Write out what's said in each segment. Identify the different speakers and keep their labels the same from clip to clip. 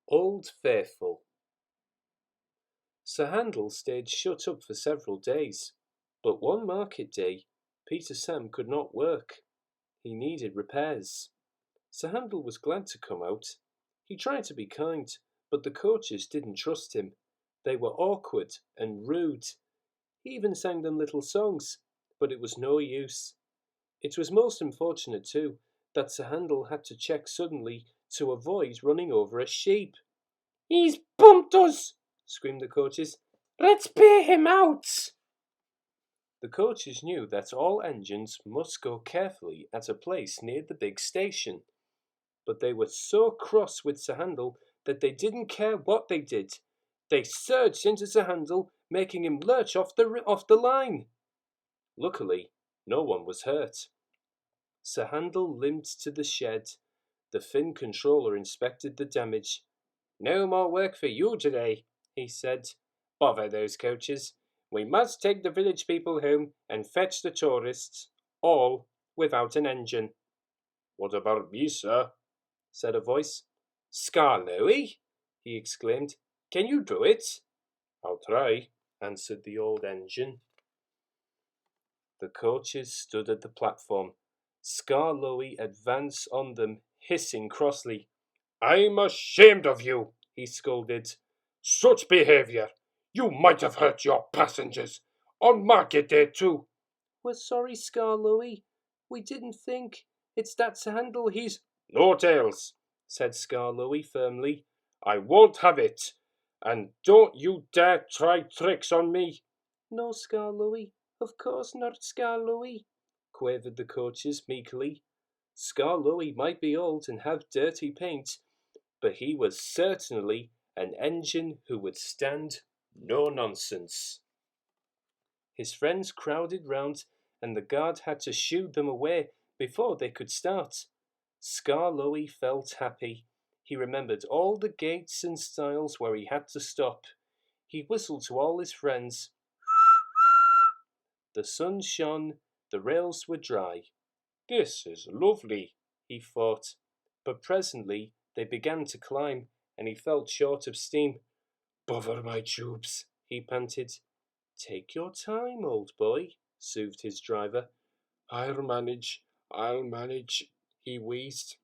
Speaker 1: Old Faithful. Sir Handel stayed shut up for several days, but one market day Peter Sam could not work. He needed repairs. Sir Handel was glad to come out. He tried to be kind, but the coaches didn't trust him. They were awkward and rude. He even sang them little songs, but it was no use. It was most unfortunate, too, that Sir Handel had to check suddenly to avoid running over a sheep. "He's bumped us!" screamed the coaches. "Let's pay him out!" The coaches knew that all engines must go carefully at a place near the big station, but they were so cross with Sir Handel that they didn't care what they did. They surged into Sir Handel, making him lurch off the line. Luckily, no one was hurt. Sir Handel limped to the shed. The Finn controller inspected the damage. "No more work for you today," he said. "Bother those coaches. We must take the village people home and fetch the tourists, all without an engine." "What about me, sir?" said a voice. "Skarloey!" he exclaimed. "Can you do it?" "I'll try," answered the old engine. The coaches stood at the platform. Skarloey advanced on them, hissing crossly. "I'm ashamed of you," he scolded. "Such behaviour! You might have hurt your passengers, on market day too." "We're sorry, Skarloey. We didn't think. It's that Sir Handel, he's—" "No tales," said Skarloey firmly. "I won't have it. And don't you dare try tricks on me." "No, Skarloey. Of course not, Skarloey," quavered the coaches meekly. Skarloey might be old and have dirty paint, but he was certainly an engine who would stand no nonsense. His friends crowded round, and the guard had to shoo them away before they could start. Skarloey felt happy. He remembered all the gates and stiles where he had to stop. He whistled to all his friends. The sun shone, the rails were dry. "This is lovely," he thought, but presently they began to climb, and he felt short of steam. "Bother my tubes," he panted. "Take your time, old boy," soothed his driver. I'll manage," he wheezed,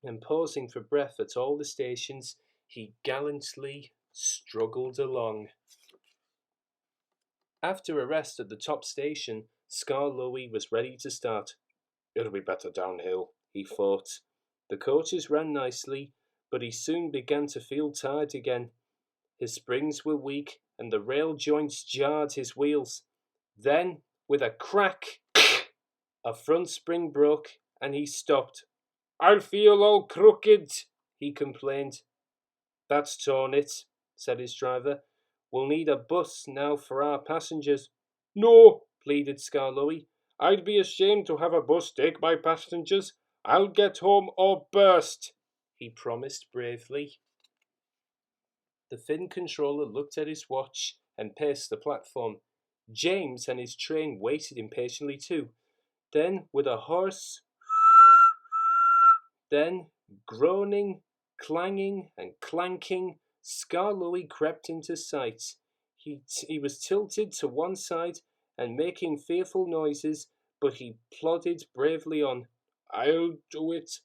Speaker 1: and pausing for breath at all the stations, he gallantly struggled along. After a rest at the top station, Skarloey was ready to start. "It'll be better downhill," he thought. The coaches ran nicely, but he soon began to feel tired again. His springs were weak, and the rail joints jarred his wheels. Then, with a crack, a front spring broke, and he stopped. "I feel all crooked," he complained. "That's torn it," said his driver. "We'll need a bus now for our passengers." "No," pleaded Skarloey. "I'd be ashamed to have a bus take my passengers. I'll get home or burst," he promised bravely. The Finn controller looked at his watch and paced the platform. James and his train waited impatiently too. Then, with a hoarse then, groaning, clanging, and clanking, Skarloey crept into sight. He was tilted to one side and making fearful noises, but he plodded bravely on. "I'll do it,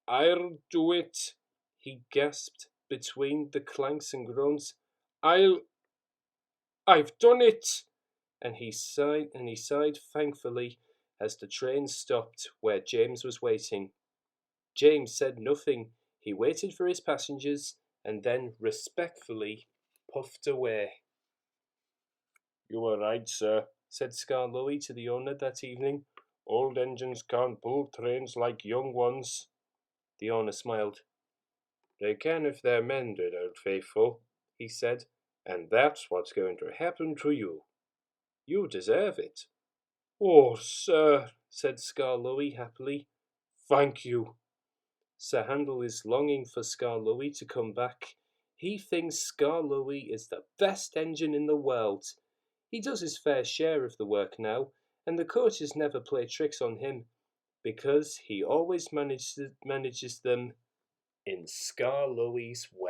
Speaker 1: I'll do it," he gasped between the clanks and groans. I've done it!" And he sighed thankfully as the train stopped where James was waiting. James said nothing. He waited for his passengers and then respectfully puffed away. "You were right, sir," said Skarloey to the owner that evening. "Old engines can't pull trains like young ones." The owner smiled. "They can if they're mended, Old Faithful," he said, "and that's what's going to happen to you. You deserve it." "Oh, sir," said Skarloey happily. "Thank you." Sir Handel is longing for Skarloey to come back. He thinks Skarloey is the best engine in the world. He does his fair share of the work now, and the coaches never play tricks on him, because he always manages them in Skarloey's way.